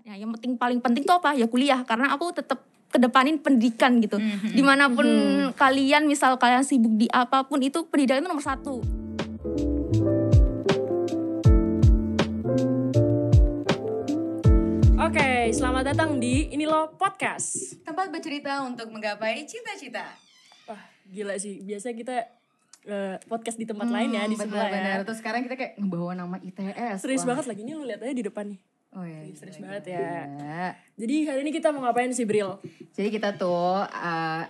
Nah, yang paling penting tuh apa? Ya kuliah, karena aku tetap kedepanin pendidikan gitu. Dimanapun kalian, misal kalian sibuk di apapun, itu pendidikan itu nomor 1. Oke, selamat datang di Ini Lo Podcast. Tempat bercerita untuk menggapai cita-cita. Wah, gila sih. Biasanya kita podcast di tempat lain ya, di sebelah ya. Terus sekarang kita kayak ngebawa nama ITS. Serius banget lagi, ini lu lihat aja di depan nih. Oh iya, serius banget ya. Jadi hari ini kita mau ngapain sih, Bril? Jadi kita tuh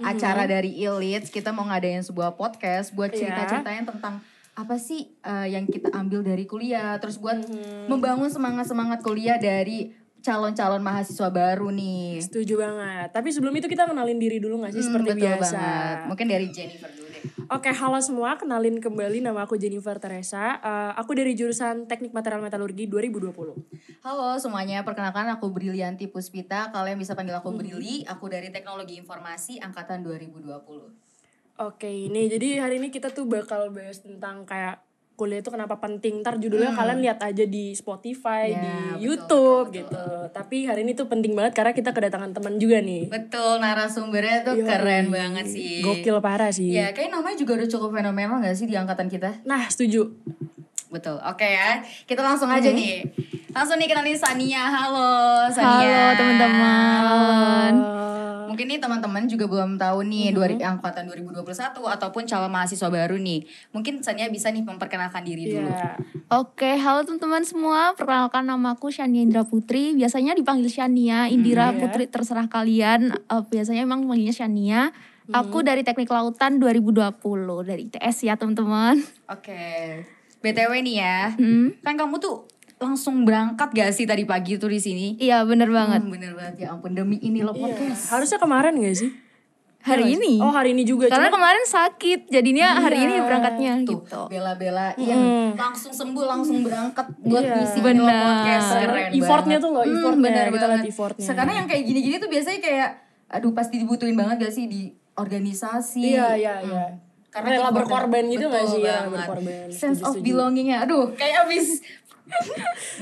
acara dari Ilits, kita mau ngadain sebuah podcast buat cerita-ceritain tentang apa sih yang kita ambil dari kuliah. Terus buat membangun semangat-semangat kuliah dari calon-calon mahasiswa baru nih. Setuju banget. Tapi sebelum itu kita kenalin diri dulu gak sih seperti betul biasa? Banget. Mungkin dari Jennifer dulu deh. Oke, halo semua. Kenalin kembali, nama aku Jennifer Teresa. Aku dari jurusan Teknik Material Metalurgi 2020. Halo semuanya, perkenalkan aku Brilianti Puspita. Kalian bisa panggil aku Brili. Aku dari Teknologi Informasi Angkatan 2020. Oke, ini jadi hari ini kita tuh bakal bahas tentang kayak kuliah itu kenapa penting. Ntar judulnya kalian lihat aja di Spotify, di YouTube betul. Gitu. Tapi hari ini tuh penting banget karena kita kedatangan teman juga nih. Betul, narasumbernya tuh keren banget sih. Gokil parah sih. Ya, kayak namanya juga udah cukup fenomenal gak sih di angkatan kita? Nah, setuju. Betul, oke ya. Kita langsung aja nih. Langsung nih kenalin Sania. Halo Sania. Halo teman-teman. Mungkin nih teman-teman juga belum tahu nih angkatan 2021 ataupun calon mahasiswa baru nih. Mungkin Sania bisa nih memperkenalkan diri dulu. Oke, halo teman-teman semua. Perkenalkan namaku Shania Indra Putri. Biasanya dipanggil Shania, Indira Putri terserah kalian. Biasanya emang panggilnya Shania. Aku dari Teknik Lautan 2020 dari ITS ya teman-teman. Oke. BTW nih ya. Kan kamu tuh langsung berangkat gak sih tadi pagi tuh di sini? Iya, bener banget. Bener banget, ya ampun, demi Ini Lo Podcast. Harusnya kemarin gak sih? Hari ini. Oh, hari ini juga. Karena kemarin sakit, jadinya hari ini berangkatnya tuh, gitu. bela-belain langsung sembuh, langsung berangkat buat ngisi Ini Lo Podcast. Keren effortnya tuh loh, effortnya. Bener kita banget. lihat effortnya. Sekarang yang kayak gini-gini tuh biasanya kayak, aduh pasti dibutuhin banget gak sih di organisasi. Iya. Karena rela berkorban gitu gak sih? Rela berkorban. Sense of belongingnya, aduh kayak abis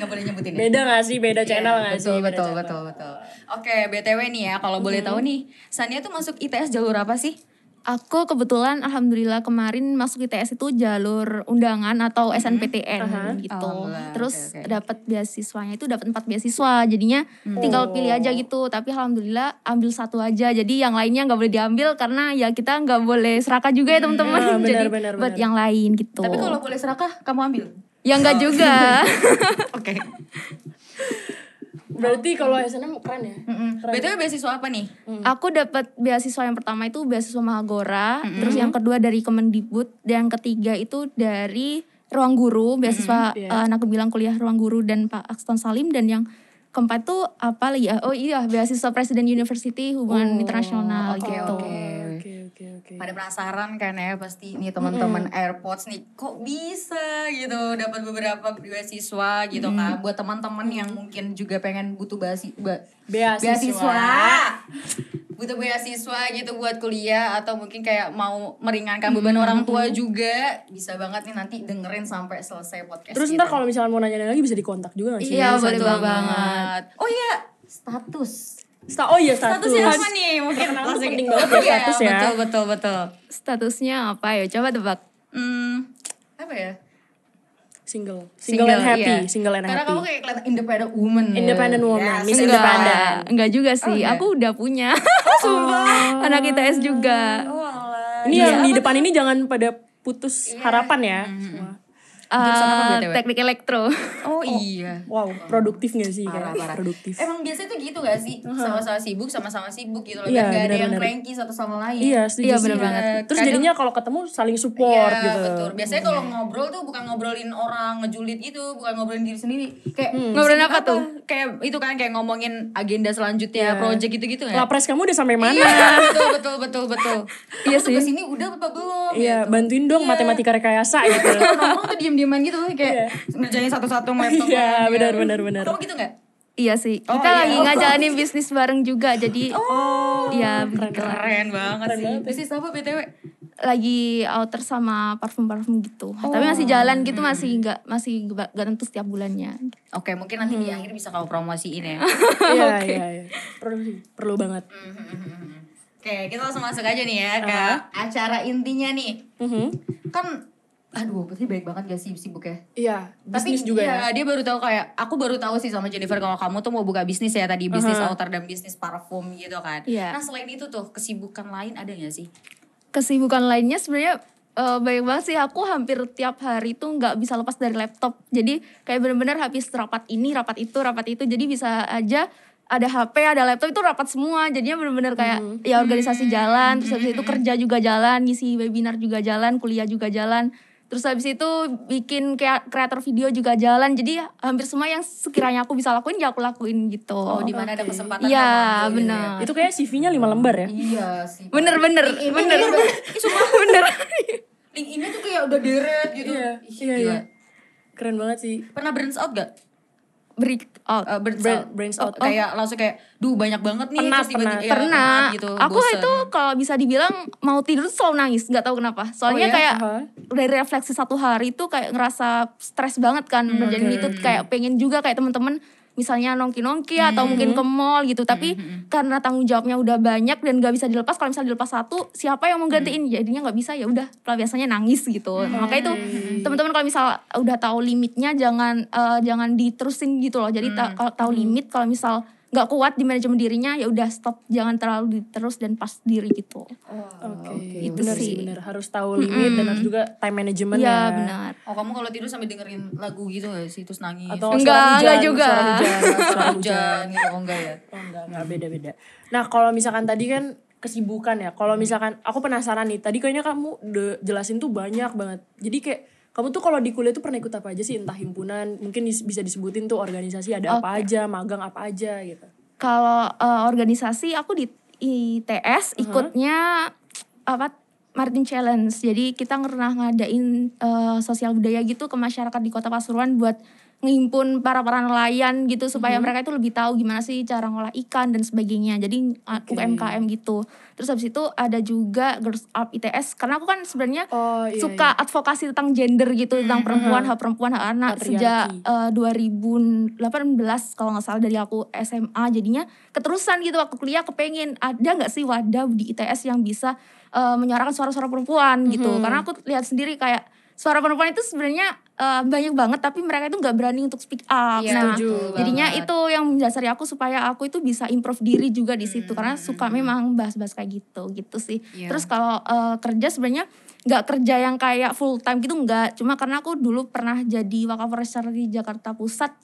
nggak boleh nyebutin ya. Beda gak sih? Beda channel gak sih? Betul. Oke, BTW nih ya, kalau boleh tahu nih, Sania tuh masuk ITS jalur apa sih? Aku kebetulan alhamdulillah kemarin masuk ITS itu jalur undangan atau SNPTN gitu. Terus dapat beasiswanya itu dapat 4 beasiswa. Jadinya tinggal pilih aja gitu. Tapi alhamdulillah ambil 1 aja. Jadi yang lainnya nggak boleh diambil karena ya kita nggak boleh serakah juga ya teman-teman. Jadi buat yang lain gitu. Tapi kalau boleh serakah, kamu ambil? Ya enggak juga. Oke. Berarti kalau SNM keren ya? BTW beasiswa apa nih? Aku dapat beasiswa yang pertama itu beasiswa Mahagora, terus yang kedua dari Kemendikbud, dan yang ketiga itu dari Ruang Guru, beasiswa anak bilang kuliah Ruang Guru dan Pak Akston Salim, dan yang keempat tuh apa lagi ya? Oh iya, beasiswa Presiden University Hubungan Internasional gitu. Oke. Pada penasaran kan ya pasti nih teman-teman AirPods nih kok bisa gitu dapat beberapa beasiswa gitu kan buat teman-teman yang mungkin juga pengen butuh beasiswa butuh beasiswa gitu buat kuliah atau mungkin kayak mau meringankan beban orang tua juga bisa banget nih nanti dengerin sampai selesai podcast. Terus ntar kalau misalnya mau nanya lagi bisa dikontak juga gak sih? Iya, boleh banget. Oh iya, status. Statusnya apa nih? Mungkin langsung penting banget ya status ya. Betul. Statusnya apa ya? Coba tebak. Apa ya? Single and happy, iya. Single and Karena happy. kamu kayak kelihatan independent woman. Yes, Miss Independent. Enggak juga sih. Aku udah punya. Sumpah. Anak ITS juga. Ini yang di depan ini jangan pada putus harapan ya. Teknik elektro. Oh iya. Wow, produktif gak sih? Parah. Produktif. Emang biasanya tuh gitu gak sih? Sama-sama sibuk gitu loh. Iya, Gak ada yang cranky satu sama lain. Iya, setuju. Iya, bener banget. Terus jadinya kalau ketemu saling support gitu. Iya, betul. Biasanya kalau ngobrol tuh bukan ngobrolin orang ngejulit gitu, bukan ngobrolin diri sendiri. Kayak ngobrolin apa tuh? Kayak itu kan kayak ngomongin agenda selanjutnya, project gitu-gitu ya. Lapres kamu udah sampai mana? Iya, betul. Iya sih. Kesini udah apa belum? Iya, bantuin dong matematika rekayasa gitu. Ngomong tuh diem-dieman gitu kayak ngerjain satu-satu laptop. Iya, benar. Kamu gitu gak? Iya sih. Kita lagi ngejalanin bisnis bareng juga. Jadi ya keren banget sih. Bisnis apa BTW? lagi outer sama parfum-parfum gitu. Tapi masih jalan gitu, masih nggak tentu setiap bulannya. Oke, mungkin nanti di akhir bisa kamu promosiin ya. Iya. Perlu banget. Oke, kita langsung masuk aja nih ya ke acara intinya nih. Kan berarti baik banget gak sih sibuknya? Iya, bisnis tapi juga ya. Dia baru tahu aku baru tahu sih sama Jennifer kalau kamu tuh mau buka bisnis ya tadi, bisnis outer dan bisnis parfum gitu kan. Nah, selain itu tuh kesibukan lain ada gak sih? Kesibukan lainnya sebenarnya banyak banget sih. Aku hampir tiap hari tuh nggak bisa lepas dari laptop. Jadi kayak benar-benar habis rapat ini, rapat itu. Jadi bisa aja ada HP, ada laptop itu rapat semua. Jadinya benar-benar kayak ya organisasi jalan, terus habis itu kerja juga jalan, ngisi webinar juga jalan, kuliah juga jalan. Terus habis itu bikin kayak kreator video juga jalan. Jadi hampir semua yang sekiranya aku bisa lakuin ya aku lakuin gitu. Di mana ada kesempatan. Iya, benar. Itu kayak CV-nya 5 lembar ya? Iya sih. Bener. Bener. LinkedIn-nya tuh kayak udah deret gitu. Iya. Keren banget sih. Pernah burn out gak? Brains out. Kayak langsung kayak banyak banget nih. Pernah. Gitu, aku bosen. itu kalau bisa dibilang mau tidur selalu nangis, nggak tahu kenapa. Soalnya kayak dari refleksi 1 hari itu kayak ngerasa stres banget kan. Jadi itu kayak pengen juga kayak temen-temen misalnya nongki-nongki atau mungkin ke mall gitu. Tapi karena tanggung jawabnya udah banyak dan gak bisa dilepas. Kalau misalnya dilepas satu, siapa yang mau gantiin? Jadinya gak bisa, ya udah biasanya nangis gitu. Makanya itu teman-teman kalau misal udah tahu limitnya jangan diterusin gitu loh. Jadi kalau tahu limit, kalau misal nggak kuat di manajemen dirinya ya udah stop, jangan terlalu diterus dan pas diri gitu. Itu benar sih, benar. Harus tahu limit dan harus juga time management ya. Iya benar. Kamu kalau tidur sambil dengerin lagu gitu gak sih terus nangis? Atau enggak juga. Suara hujan gitu. Enggak ya? Enggak, beda-beda. Nah, kalau misalkan tadi kan kesibukan ya. Kalau misalkan aku penasaran nih, tadi kayaknya kamu jelasin tuh banyak banget. Jadi kayak kamu tuh kalau di kuliah tuh pernah ikut apa aja sih? Entah himpunan, mungkin bisa disebutin tuh organisasi ada apa aja, magang apa aja gitu. Kalau organisasi aku di ITS ikutnya Martin Challenge. Jadi kita pernah ngadain sosial budaya gitu ke masyarakat di Kota Pasuruan buat ngimpun para nelayan gitu supaya mereka itu lebih tahu gimana sih cara ngolah ikan dan sebagainya. Jadi UMKM gitu. Terus habis itu ada juga Girls Up ITS karena aku kan sebenarnya suka advokasi tentang gender gitu, tentang perempuan, hak anak sejak 2018 kalau nggak salah dari aku SMA. Jadinya keterusan gitu waktu kuliah kepengen ada nggak sih wadah di ITS yang bisa menyuarakan suara-suara perempuan gitu. Karena aku lihat sendiri kayak suara perempuan itu sebenarnya banyak banget tapi mereka itu nggak berani untuk speak up. Nah, jadinya itu yang mendasari aku supaya aku itu bisa improve diri juga di situ karena suka memang bahas-bahas kayak gitu sih. Terus kalau kerja sebenarnya nggak kerja yang kayak full time gitu nggak, cuma karena aku dulu pernah jadi Wakapolresta di Jakarta Pusat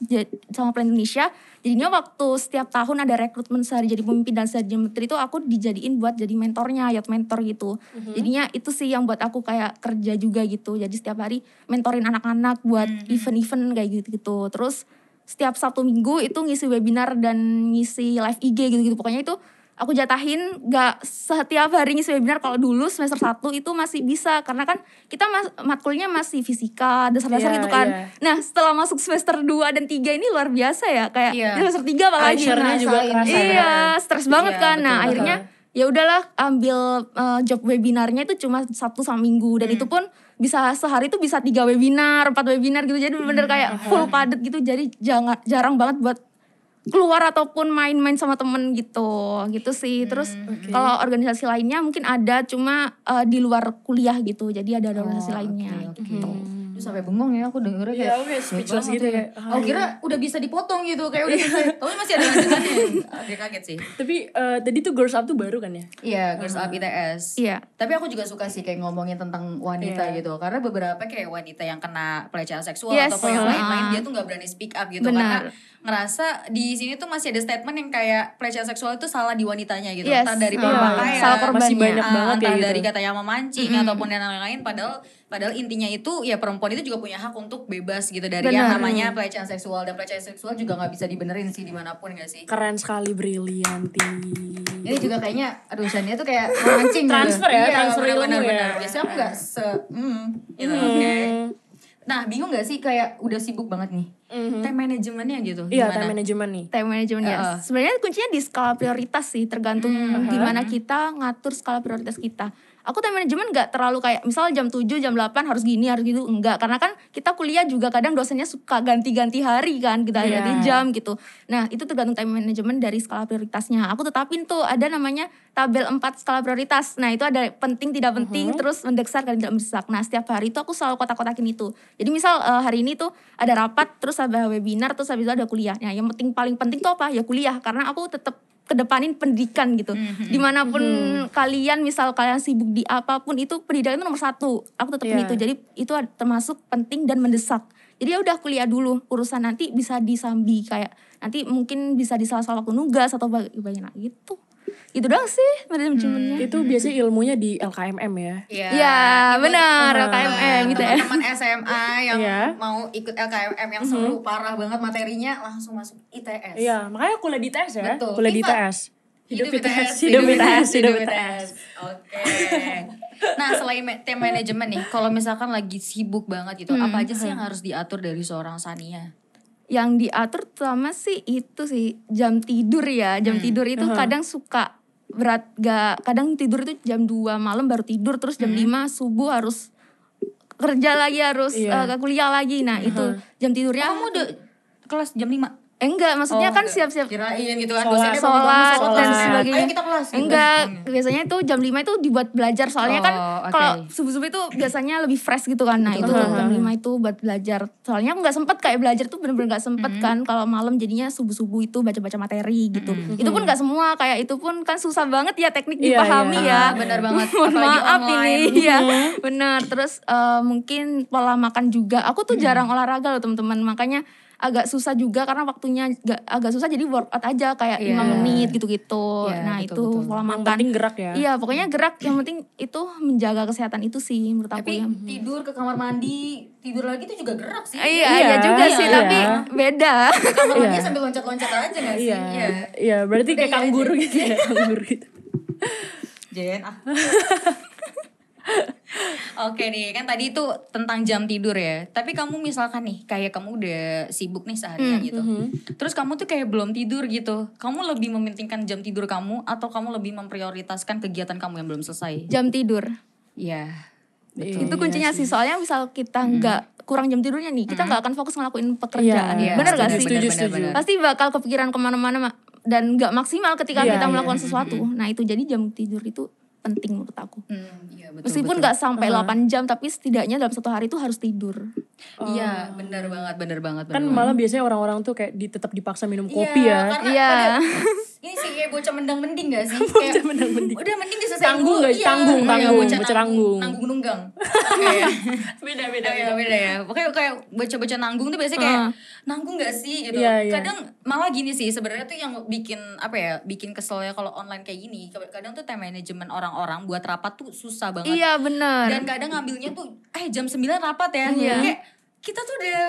sama Plan Indonesia. Jadinya waktu setiap tahun ada rekrutmen sehari jadi pemimpin dan sehari jadi menteri itu aku dijadiin buat jadi mentornya, youth mentor gitu. Jadinya itu sih yang buat aku kayak kerja juga gitu. Jadi setiap hari mentorin anak-anak buat event-event kayak gitu. Terus setiap Sabtu Minggu itu ngisi webinar dan ngisi live IG gitu-gitu. Pokoknya itu aku jatahin gak setiap hari ngisi webinar. Kalau dulu semester 1 itu masih bisa karena kan kita matkulnya masih fisika, dasar-dasar gitu kan. Nah setelah masuk semester 2 dan 3 ini luar biasa ya. Kayak semester 3 apalagi. Juga kerasa stres banget kan. Nah akhirnya ya udahlah ambil job webinarnya itu cuma Sabtu sama Minggu. Dan itu pun bisa sehari tuh bisa 3 webinar, 4 webinar gitu. Jadi bener-bener kayak full padet gitu. Jadi jarang banget buat keluar ataupun main-main sama temen gitu sih. Terus kalau organisasi lainnya mungkin ada cuma di luar kuliah gitu, jadi ada organisasi lainnya gitu. Terus sampai bengong ya aku dengernya kayak oke, speechless gitu ya. Aku kira udah bisa dipotong gitu kayak udah selesai. Tapi masih ada lanjutannya. Agak kaget sih. Tapi tadi tuh Girls Up tuh baru kan ya? Iya, Girls Up ITS. Iya. Tapi aku juga suka sih kayak ngomongin tentang wanita gitu. Karena beberapa kayak wanita yang kena pelecehan seksual ataupun yang lain-lain dia tuh gak berani speak up gitu. Karena ngerasa di sini tuh masih ada statement yang kayak pelecehan seksual itu salah di wanitanya gitu. Entah dari pemakaian, salah korbannya. Masih banyak banget entah ya dari gitu. katanya memancing ataupun yang lain-lain. Padahal intinya itu ya perempuan itu juga punya hak untuk bebas gitu dari yang namanya pelecehan seksual. Dan pelecehan seksual juga gak bisa dibenerin sih dimanapun gak sih. Keren sekali, Brilianti. Ini juga kayaknya aduh Shania tuh kayak memancing transfer gitu. ya, Iya, transfer ilmu ya. Biasanya aku gak gitu. Nah bingung gak sih kayak udah sibuk banget nih time manajemennya gitu. Iya, gimana? time management nih. Time management ya. Sebenarnya kuncinya di skala prioritas sih, tergantung gimana kita ngatur skala prioritas kita. Aku time management gak terlalu kayak misalnya jam 7, jam 8 harus gini, harus gitu. Enggak, karena kan kita kuliah juga kadang dosennya suka ganti-ganti hari kan, kita ganti jam gitu. Nah itu tergantung time management dari skala prioritasnya. Aku tetapin tuh ada namanya tabel 4 skala prioritas. Nah itu ada penting, tidak penting, terus mendesak dan tidak mendesak. Nah setiap hari itu aku selalu kotak-kotakin itu. Jadi misal hari ini tuh ada rapat, terus ada webinar, terus habis itu ada kuliah. Nah yang paling penting tuh apa? Ya kuliah, karena aku tetap kedepanin pendidikan gitu. Dimanapun kalian, misal kalian sibuk di apapun, itu pendidikan itu nomor 1. Aku tetapin itu. Jadi itu termasuk penting dan mendesak. Jadi ya udah kuliah dulu, urusan nanti bisa disambi, kayak nanti mungkin bisa di salah-salah waktu nugas atau bagian gitu. Itu doang sih manajemennya. Itu biasanya ilmunya di LKMM ya. Iya, benar, LKMM gitu ya. Teman-teman SMA yang mau ikut LKMM yang seru parah banget materinya, langsung masuk ITS. Iya, makanya kuliah di ITS ya. Betul. Kuliah di Iva, ITS. Hidup ITS. Hidup ITS. Oke. Nah, selain time management nih, kalau misalkan lagi sibuk banget gitu, apa aja sih yang harus diatur dari seorang Sania? Yang diatur pertama sih itu sih jam tidur ya. Jam tidur itu kadang suka berat, kadang tidur itu jam 2 malam baru tidur, terus jam 5 subuh harus kerja lagi, harus kuliah lagi. Nah itu jam tidurnya. Kamu udah kelas jam 5? Enggak, maksudnya kan siap-siap kirain gitu kan, sholat dan sebagainya. Ayo kita kelas. Enggak, biasanya itu jam 5 itu dibuat belajar. Soalnya kan kalau subuh-subuh itu biasanya lebih fresh gitu kan. Nah itu jam 5 itu buat belajar. Soalnya aku gak sempet kayak belajar tuh, bener-bener gak sempet kan. Kalau malam jadinya subuh-subuh itu baca-baca materi gitu. Itu pun gak semua, kayak itu pun kan susah banget ya teknik dipahami ya. Bener banget. Mohon maaf ini ya. Bener, terus mungkin pola makan juga. Aku tuh jarang olahraga loh teman-teman, makanya agak susah juga karena waktunya agak susah, jadi workout aja kayak 5 menit gitu-gitu. Nah betul, itu pola makan. Yang penting gerak ya. Iya, pokoknya gerak, yang penting itu menjaga kesehatan itu sih menurut aku. Tapi tidur ke kamar mandi, tidur lagi itu juga gerak sih. Iya juga sih, tapi beda. Kamar mandi sambil loncat-loncat aja gak sih? Iya, berarti kayak kanguru gitu ya, kanguru gitu. Jen Oke nih, kan tadi itu tentang jam tidur ya. Tapi kamu misalkan nih, kayak kamu udah sibuk nih seharian gitu. Terus kamu tuh kayak belum tidur gitu. Kamu lebih mementingkan jam tidur kamu atau kamu lebih memprioritaskan kegiatan kamu yang belum selesai? Jam tidur. Iya. Itu kuncinya sih. Soalnya misal kita nggak kurang jam tidurnya nih, kita nggak akan fokus ngelakuin pekerjaan. Bener gak sih? Setuju. Pasti bakal kepikiran kemana-mana dan nggak maksimal ketika kita melakukan sesuatu. Nah itu, jadi jam tidur itu penting menurut aku. Iya, betul, meskipun gak sampai 8 jam, tapi setidaknya dalam satu hari itu harus tidur. Iya, benar banget. Kan malah biasanya orang-orang tuh kayak tetap dipaksa minum kopi ya. Karena ini sih kayak bocah mendang-mending gak sih? Bocah mendang-mending. Udah mending diselesain tanggung dulu. Tanggung. Bocah nanggung nunggang. Beda ya. Pokoknya kayak bocah-bocah nanggung tuh biasanya kayak nanggung gak sih gitu. Kadang malah gini sih sebenarnya tuh yang bikin keselnya kalau online kayak gini. Kadang tuh time management orang buat rapat tuh susah banget. Iya benar. Dan kadang ngambilnya tuh jam 9 rapat ya. Kayak kita tuh udah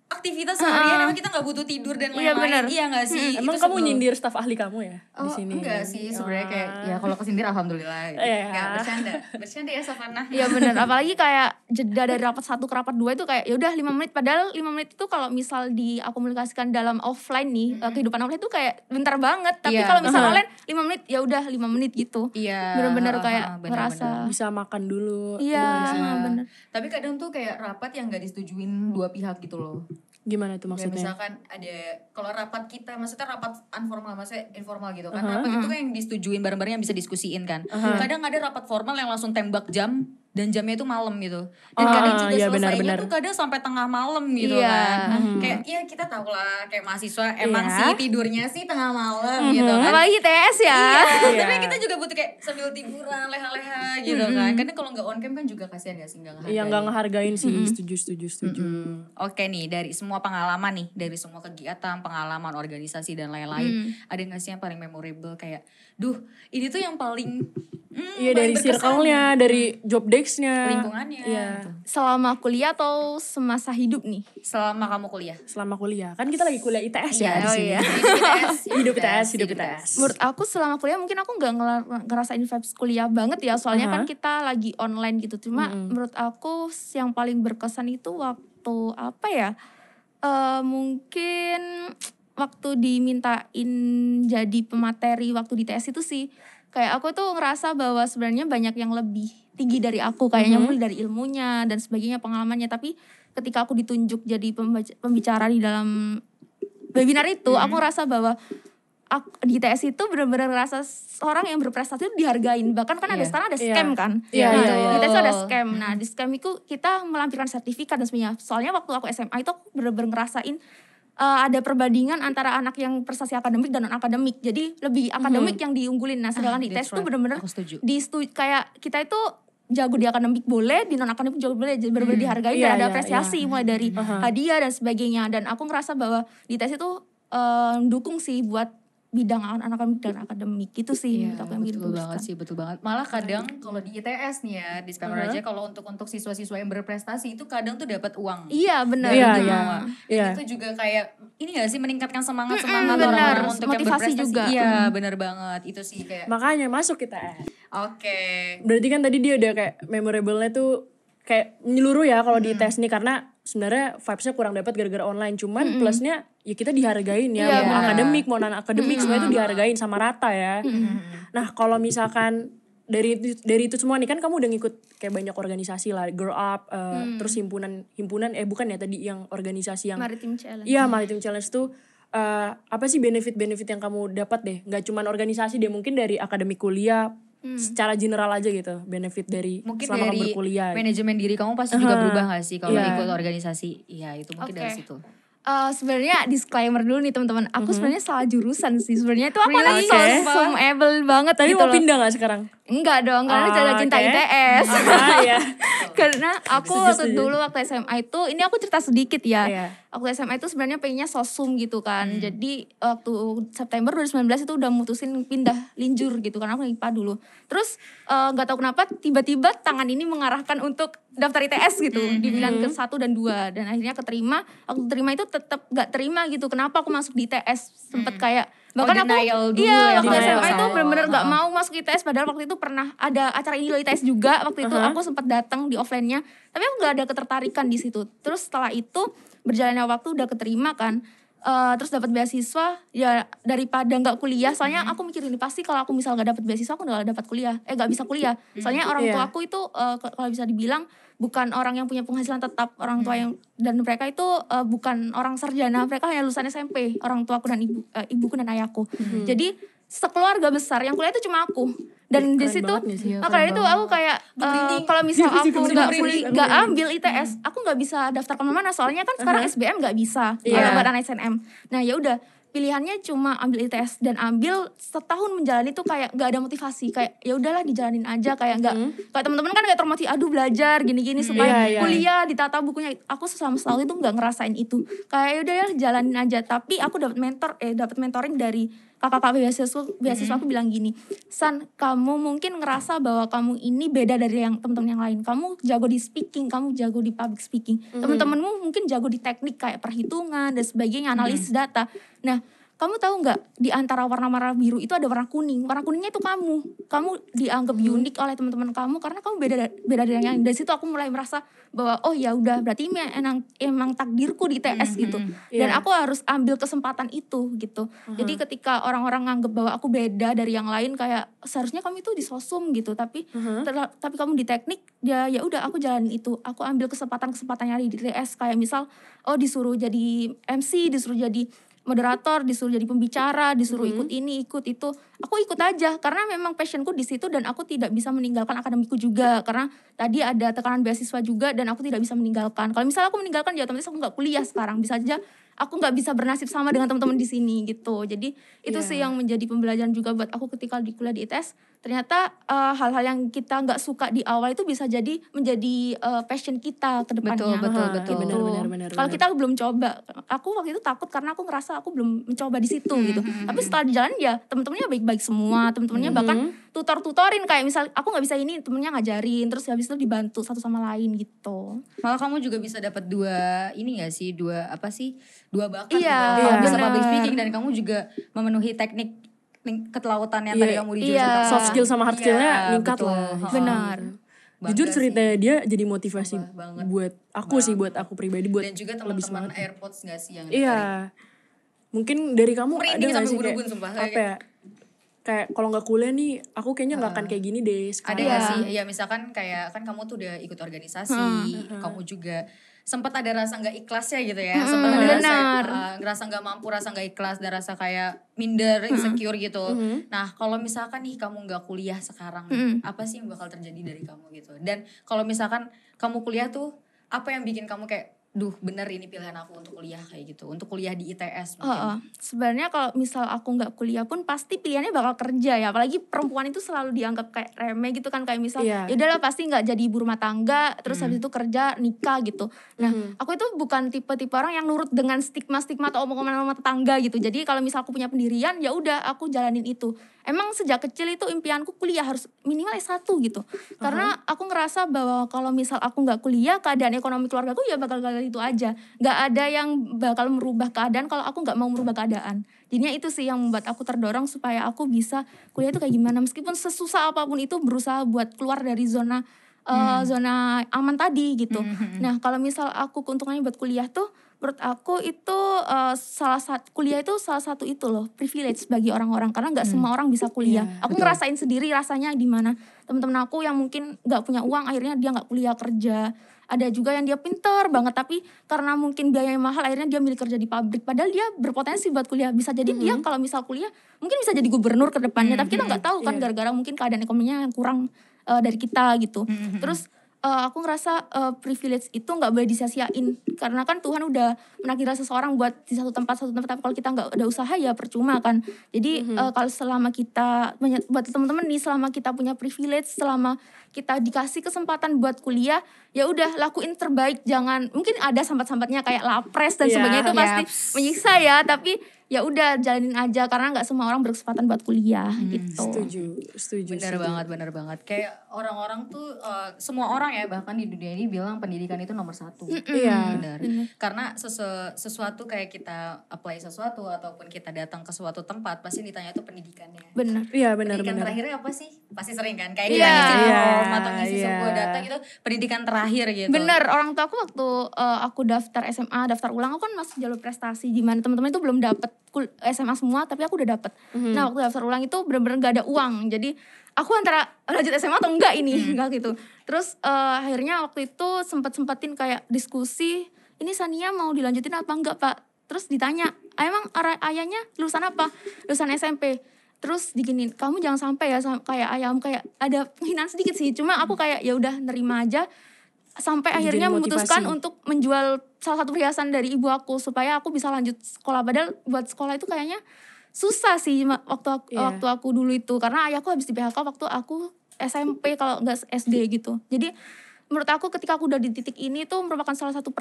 aktivitas seharian, emang kita gak butuh tidur dan lain-lain. Iya gak sih? Emang kamu nyindir staf ahli kamu ya di sini? Enggak sih, sebenarnya kayak ya kalau kesindir alhamdulillah gitu. Enggak, bercanda ya Savana. Iya benar, apalagi kayak jeda dari rapat 1 ke rapat 2 itu kayak ya udah 5 menit, padahal 5 menit itu kalau misal dikomunikasikan dalam offline nih, kehidupan offline itu kayak bentar banget. Tapi kalau misal online 5 menit ya udah 5 menit gitu. Iya. Benar-benar kayak merasa bisa makan dulu. Iya, benar. Tapi kadang tuh kayak rapat yang gak disetujuin dua pihak gitu loh. Gimana tuh maksudnya? Ya, misalkan ada, kalau rapat kita, maksudnya rapat informal, maksudnya informal gitu kan. Rapat itu kan yang disetujuin bareng-bareng, yang bisa diskusiin kan. Kadang ada rapat formal yang langsung tembak jam, dan jamnya itu malam gitu. Dan kadang juga selesainya tuh kadang sampai tengah malam gitu kan. Kayak ya kita tahu lah, kayak mahasiswa emang sih tidurnya sih tengah malam gitu kan. Apalagi TS ya. Tapi kita juga butuh kayak sambil tiduran, leha-leha gitu kan. Kadang kalau gak on cam kan juga kasihan gak sih, gak ngehargain. Iya gak ngehargain sih, setuju. Oke nih, dari semua pengalaman nih, dari semua kegiatan, pengalaman, organisasi dan lain-lain, ada gak sih yang paling memorable kayak, ini tuh yang paling iya, dari circle-nya, dari job desk-nya, lingkungannya. Iya. Selama kuliah atau semasa hidup nih? Selama kamu kuliah. Selama kuliah. Kan kita lagi kuliah ITS ya di sini. Hidup ITS. Menurut aku selama kuliah mungkin aku gak ngerasain vibes kuliah banget ya. Soalnya kan kita lagi online gitu. Cuma menurut aku yang paling berkesan itu waktu apa ya? Mungkin waktu dimintain jadi pemateri waktu di TS itu sih kayak aku tuh ngerasa bahwa sebenarnya banyak yang lebih tinggi dari aku kayaknya, mulai dari ilmunya dan sebagainya, pengalamannya. Tapi ketika aku ditunjuk jadi pembicara di dalam webinar itu, aku rasa bahwa di TS itu benar-benar ngerasa orang yang berprestasi itu dihargain. Bahkan kan ada sekarang ada scam kan. Di TS ada scam. Nah, di scam itu kita melampirkan sertifikat dan sebagainya. Soalnya waktu aku SMA itu aku benar-benar ngerasain ada perbandingan antara anak yang prestasi akademik dan non akademik. Jadi lebih akademik yang diunggulin. Nah, sedangkan di TS itu benar-benar kayak kita itu jago di akademik boleh, di non akademik jago boleh, benar-benar dihargai dan ada apresiasi mulai dari hadiah dan sebagainya. Dan aku ngerasa bahwa di TS itu dukung sih buat bidang anak-anak dan akademik itu sih. Betul banget sih, betul banget. Malah kadang kalau di ITS nih ya, disclaimer aja, kalau untuk siswa-siswa yang berprestasi itu kadang tuh dapat uang. Iya benar. Itu juga kayak ini gak sih meningkatkan semangat orang-orang untuk motivasi yang berprestasi juga. Iya benar banget, itu sih kayak makanya masuk ITS. Oke. Berarti kan tadi dia udah kayak memorable-nya tuh kayak menyeluruh ya kalau di ITS nih, karena sebenarnya vibes-nya kurang dapat gara-gara online. Cuman plusnya ya kita dihargain ya, mau akademik mau non akademik semua itu dihargain sama rata ya. Nah, kalau misalkan dari itu semua nih, kan kamu udah ngikut kayak banyak organisasi lah, Girl Up, terus himpunan bukan ya tadi yang organisasi yang Maritim Challenge. Iya, Maritim Challenge tuh apa sih benefit yang kamu dapat deh? Nggak cuman organisasi deh, mungkin dari akademik kuliah, secara general aja gitu, benefit dari mungkin selama dari kamu berkuliah. Manajemen diri kamu pasti juga berubah gak sih kalau ikut organisasi? Iya, itu mungkin dari situ. Sebenarnya disclaimer dulu nih teman-teman, aku sebenarnya salah jurusan sih. Sebenarnya itu aku lagi sosum-able banget. Tapi gitu mau loh. pindah gak sekarang? Enggak dong, karena jaga cinta ITS. Karena aku waktu SMA itu, ini aku cerita sedikit ya. Waktu SMA itu sebenarnya pengennya sosum gitu kan. Jadi waktu September 2019 itu udah mutusin pindah linjur gitu, karena aku IPA dulu. Terus gak tahu kenapa tiba-tiba tangan ini mengarahkan untuk daftar ITS gitu. Dibilang ke 1 dan 2. Dan akhirnya keterima. Waktu terima itu tetap gak terima gitu. Kenapa aku masuk di ITS? Sempet kayak bahkan aku waktu SMA itu benar-benar gak mau masuk ITS, padahal waktu itu pernah ada acara ini loh ITS juga. Waktu itu aku sempat datang di offline-nya, tapi aku gak ada ketertarikan di situ. Terus setelah itu berjalannya waktu udah keterima kan, terus dapat beasiswa ya, daripada nggak kuliah. Soalnya aku mikir ini pasti kalau aku misal nggak dapat beasiswa aku nggak dapat kuliah, nggak bisa kuliah. Soalnya orang tua aku itu kalau bisa dibilang bukan orang yang punya penghasilan tetap. Orang tua yang dan mereka itu bukan orang sarjana, mereka hanya lulusan SMP. Orang tuaku dan ibuku dan ayahku. Jadi sekeluarga besar yang kuliah itu cuma aku. Dan di situ karena itu aku kayak kalau misal aku nggak ambil ITS, aku nggak bisa daftar kemana-mana. Soalnya kan sekarang SBM nggak bisa buat anak SNM. Nah ya udah, pilihannya cuma ambil ITS, dan ambil setahun menjalani tuh kayak gak ada motivasi, kayak ya udahlah dijalanin aja, kayak nggak kayak teman-teman kan kayak termotivasi, aduh belajar gini-gini supaya kuliah ditata bukunya. Aku selama setahun itu nggak ngerasain itu, kayak ya udah ya jalanin aja. Tapi aku dapat mentoring dari kakak-kakak beasiswa aku bilang gini, San, kamu mungkin ngerasa bahwa kamu ini beda dari yang teman-teman yang lain. Kamu jago di speaking, kamu jago di public speaking. Teman-temanmu mungkin jago di teknik kayak perhitungan dan sebagainya, analisis data. Nah, kamu tahu nggak, di antara warna-warna biru itu ada warna kuning. Warna kuningnya itu kamu dianggap unik oleh teman-teman kamu karena kamu beda dari yang lain. Dari situ aku mulai merasa bahwa oh ya udah, berarti emang takdirku di TS gitu. Dan aku harus ambil kesempatan itu gitu. Jadi ketika orang-orang nganggap bahwa aku beda dari yang lain, kayak seharusnya kamu itu di sosum gitu, tapi kamu di teknik, ya udah aku jalanin itu. Aku ambil kesempatan yang ada di TS, kayak misal disuruh jadi MC, disuruh jadi moderator, disuruh jadi pembicara, disuruh ikut ini, ikut itu. Aku ikut aja karena memang passionku di situ, dan aku tidak bisa meninggalkan akademikku juga karena tadi ada tekanan beasiswa juga, dan aku tidak bisa meninggalkan. Kalau misalnya aku meninggalkan, ya otomatis aku nggak kuliah sekarang. Bisa aja aku nggak bisa bernasib sama dengan teman-teman di sini gitu. Jadi itu sih yang menjadi pembelajaran juga buat aku ketika di kuliah di ITS. Ternyata hal-hal yang kita nggak suka di awal itu bisa jadi menjadi passion kita ke depannya. Betul. Benar. Kalau kita belum coba, aku waktu itu takut karena aku ngerasa aku belum mencoba di situ gitu. Tapi setelah di jalan ya teman-temannya baik-baik semua, teman-temannya bahkan tutorin, kayak misal aku nggak bisa ini, temennya ngajarin, terus habis itu dibantu satu sama lain gitu. Malah kamu juga bisa dapat dua bakat Iya, gitu. Kamu bisa public speaking, dan kamu juga memenuhi teknik kelautan yang tadi kamu di jurusan. Soft skill sama hard skillnya meningkat lah. Benar. jujur ceritanya dia jadi motivasi buat aku sih, buat aku pribadi, buat dan juga teman-teman AirPods nggak sih yang iya mungkin dari kamu ada nggak sih kayak apa ya, kayak kalau nggak kuliah nih aku kayaknya nggak akan kayak gini deh sekarang. Ada nggak sih ya misalkan kayak kan kamu tuh udah ikut organisasi, kamu juga sempat ada rasa nggak ikhlasnya gitu ya, sempat ada rasa nggak mampu, rasa nggak ikhlas, dan rasa kayak minder, insecure gitu. Nah kalau misalkan nih kamu nggak kuliah sekarang, apa sih yang bakal terjadi dari kamu gitu? Dan kalau misalkan kamu kuliah tuh, apa yang bikin kamu kayak, duh bener ini pilihan aku untuk kuliah kayak gitu, untuk kuliah di ITS mungkin. Sebenarnya kalau misal aku nggak kuliah pun pasti pilihannya bakal kerja ya, apalagi perempuan itu selalu dianggap kayak remeh gitu kan, kayak misal ya udahlah pasti nggak jadi ibu rumah tangga, terus habis itu kerja nikah gitu. Nah aku itu bukan tipe-tipe orang yang nurut dengan stigma-stigma atau omongan-omongan tetangga gitu. Jadi kalau misal aku punya pendirian ya udah aku jalanin itu. Emang sejak kecil itu impianku kuliah harus minimal S1 gitu. Karena aku ngerasa bahwa kalau misal aku nggak kuliah, keadaan ekonomi keluargaku ya bakal itu aja. Nggak ada yang bakal merubah keadaan kalau aku nggak mau merubah keadaan. Jadinya itu sih yang membuat aku terdorong supaya aku bisa kuliah itu kayak gimana. Meskipun sesusah apapun itu berusaha buat keluar dari zona aman tadi gitu. Nah kalau misal aku keuntungannya buat kuliah tuh, menurut aku itu kuliah itu salah satu itu loh, privilege bagi orang-orang, karena nggak semua orang bisa kuliah. Aku ngerasain sendiri rasanya gimana. Teman-teman aku yang mungkin nggak punya uang akhirnya dia nggak kuliah, kerja. Ada juga yang dia pinter banget tapi karena mungkin biayanya mahal akhirnya dia milih kerja di pabrik, padahal dia berpotensi buat kuliah. Bisa jadi dia kalau misal kuliah mungkin bisa jadi gubernur ke depannya, tapi kita nggak tahu kan gara-gara mungkin keadaan ekonominya yang kurang dari kita gitu. Terus aku ngerasa privilege itu nggak boleh disia-siain, karena kan Tuhan udah menakdirkan seseorang buat di satu tempat, tapi kalau kita nggak ada usaha ya percuma kan. Jadi kalau selama kita, buat teman-teman nih, selama kita punya privilege, selama kita dikasih kesempatan buat kuliah, ya udah lakuin terbaik. Jangan, mungkin ada sambat-sambatnya kayak lapres dan sebagainya, itu pasti menyiksa ya, tapi ya udah jalanin aja karena nggak semua orang berkesempatan buat kuliah gitu. Setuju. Bener banget. Kayak orang-orang tuh semua orang ya bahkan di dunia ini bilang pendidikan itu nomor 1. Iya. Benar. Karena sesuatu kayak kita apply sesuatu ataupun kita datang ke suatu tempat pasti ditanya itu pendidikannya. Benar. Iya benar. Pendidikan terakhirnya apa sih? Pasti sering kan kayak kita ngisi form atau ngisi sebuah data gitu, pendidikan terakhir gitu. Bener, orang tua aku waktu aku daftar SMA, daftar ulang, aku kan masuk jalur prestasi, gimana teman-teman itu belum dapet SMA semua tapi aku udah dapet. Nah waktu daftar ulang itu bener-bener gak ada uang, jadi aku antara lanjut SMA atau enggak ini enggak gitu. Terus akhirnya waktu itu sempetin kayak diskusi, ini Sania mau dilanjutin apa enggak Pak? Terus ditanya, emang ayahnya lulusan apa? Lulusan SMP. Terus diginin, kamu jangan sampai ya kayak ayam, kayak ada penghinaan sedikit sih, cuma aku kayak ya udah nerima aja. Sampai akhirnya memutuskan untuk menjual salah satu perhiasan dari ibu aku supaya aku bisa lanjut sekolah. Padahal buat sekolah itu kayaknya susah sih waktu aku dulu itu, karena ayahku habis di PHK waktu aku SMP kalau nggak SD gitu. Jadi menurut aku ketika aku udah di titik ini tuh merupakan salah satu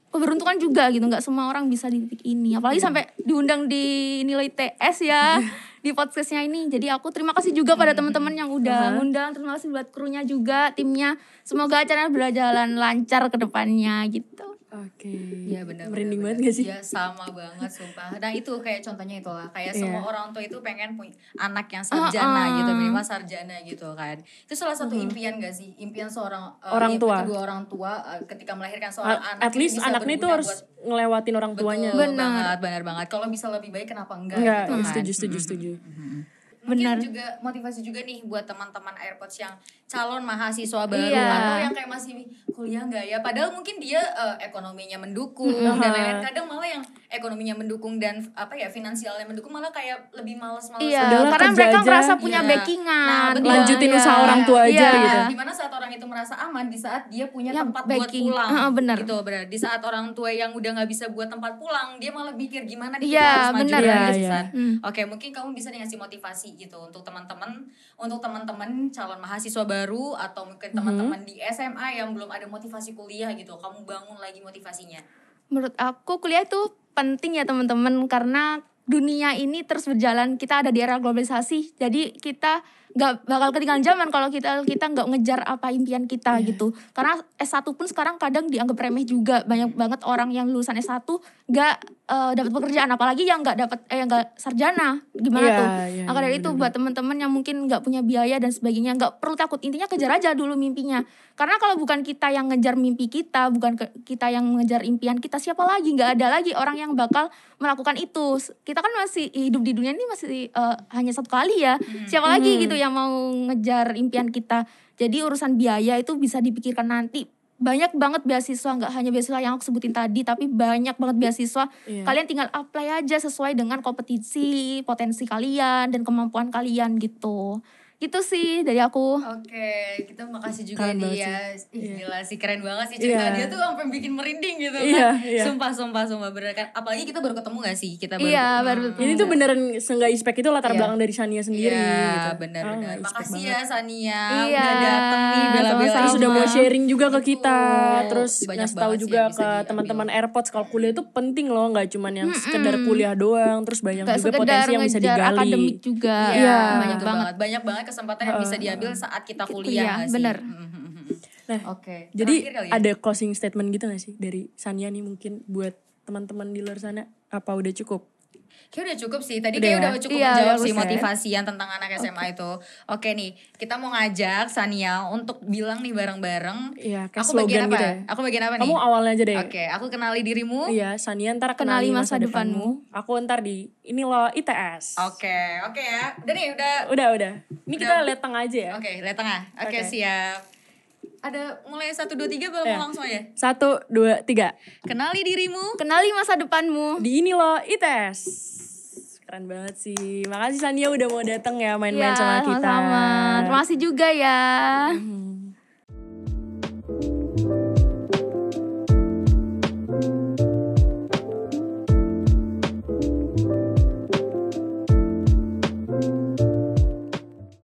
keberuntungan juga gitu. Nggak semua orang bisa di titik ini, apalagi sampai diundang di Nilai TS ya di podcastnya ini. Jadi aku terima kasih juga pada teman-teman yang udah ngundang. Terima kasih buat krunya juga, timnya. Semoga acaranya berjalan lancar ke depannya gitu. Oke. Ya benar. Merinding banget gak sih? Ya sama banget sumpah. Nah itu kayak contohnya itulah, kayak semua orang tua itu pengen punya anak yang sarjana gitu, minimal sarjana gitu kan. Itu salah satu impian gak sih? Impian seorang kedua orang tua ketika melahirkan seorang anak. At least anaknya itu harus ngelewatin orang tuanya. Benar banget. Kalau bisa lebih baik kenapa enggak gitu kan. Setuju. Mungkin juga motivasi juga nih buat teman-teman AirPods yang calon mahasiswa baru atau yang kayak masih kuliah enggak ya, padahal mungkin dia ekonominya mendukung dan lain-lain. Kadang malah yang ekonominya mendukung dan finansialnya mendukung malah kayak lebih males karena mereka merasa punya backingan. Lanjutin usaha orang tua aja gitu. Dimana saat orang itu merasa aman di saat dia punya tempat buat pulang. Gitu, benar. Di saat orang tua yang udah nggak bisa buat tempat pulang, dia malah pikir gimana dia harus maju lagi. Oke, mungkin kamu bisa ngasih motivasi gitu untuk teman-teman calon mahasiswa baru atau mungkin teman-teman di SMA yang belum ada motivasi kuliah gitu. Kamu bangun lagi motivasinya. Menurut aku kuliah itu penting ya teman-teman, karena dunia ini terus berjalan, kita ada di era globalisasi, jadi kita nggak bakal ketinggalan zaman kalau kita nggak ngejar apa impian kita gitu. Karena S1 pun sekarang kadang dianggap remeh juga. Banyak banget orang yang lulusan S1 nggak dapat pekerjaan, apalagi yang nggak dapat yang nggak sarjana. Gimana tuh? Maka dari itu buat teman-teman yang mungkin nggak punya biaya dan sebagainya, nggak perlu takut. Intinya kejar aja dulu mimpinya. Karena kalau bukan kita yang ngejar mimpi kita, bukan kita yang ngejar impian kita, siapa lagi? Nggak ada lagi orang yang bakal melakukan itu. Kita kan masih hidup di dunia ini masih hanya satu kali ya. Siapa lagi gitu yang mau ngejar impian kita. Jadi urusan biaya itu bisa dipikirkan nanti. Banyak banget beasiswa, nggak hanya beasiswa yang aku sebutin tadi, tapi banyak banget beasiswa. Kalian tinggal apply aja sesuai dengan kompetisi, potensi kalian dan kemampuan kalian gitu. Gitu sih dari aku. Oke, kita makasih juga nih ya. Gila sih, keren banget sih cerita dia tuh sampai bikin merinding gitu kan. Sumpah bener kan. Apalagi kita baru ketemu gak sih? Kita baru Ini tuh beneran nggak expect itu latar belakang dari Sania sendiri gitu. Bener. Makasih ya Sania udah dateng nih bela-belain. Terus udah mau sharing juga ke kita. Terus ngasih tahu juga ke teman-teman AirPods kalau kuliah itu penting loh, nggak cuman yang sekedar kuliah doang. Terus banyak juga potensi yang bisa digali. Akademik juga. Banyak banget kesempatan yang bisa diambil saat kita kuliah. Bener. Nah, jadi ada closing statement gitu gak sih dari Sania nih mungkin buat teman-teman di luar sana? Apa udah cukup? Kayak udah cukup sih. Tadi kayak udah cukup menjawab sih motivasian tentang anak SMA itu. Oke nih, kita mau ngajak Sania untuk bilang nih bareng-bareng. Aku bagian apa? Gitu. Aku bagian apa nih? Kamu awalnya aja deh. Oke, aku kenali dirimu. Iya, Sania ntar kenali masa depanmu. Aku ntar di ini loh ITS. Oke ya. Udah nih, udah. Ini kita lihat tengah aja ya. Oke, lihat tengah. Oke, siap. Ada mulai 1, 2, 3 atau mau langsung aja? 1, 2, 3. Kenali dirimu. Kenali masa depanmu. Di ini loh ITS. Keren banget sih. Makasih Sania udah mau datang ya main-main sama kita. Sama-sama. Terima kasih juga ya.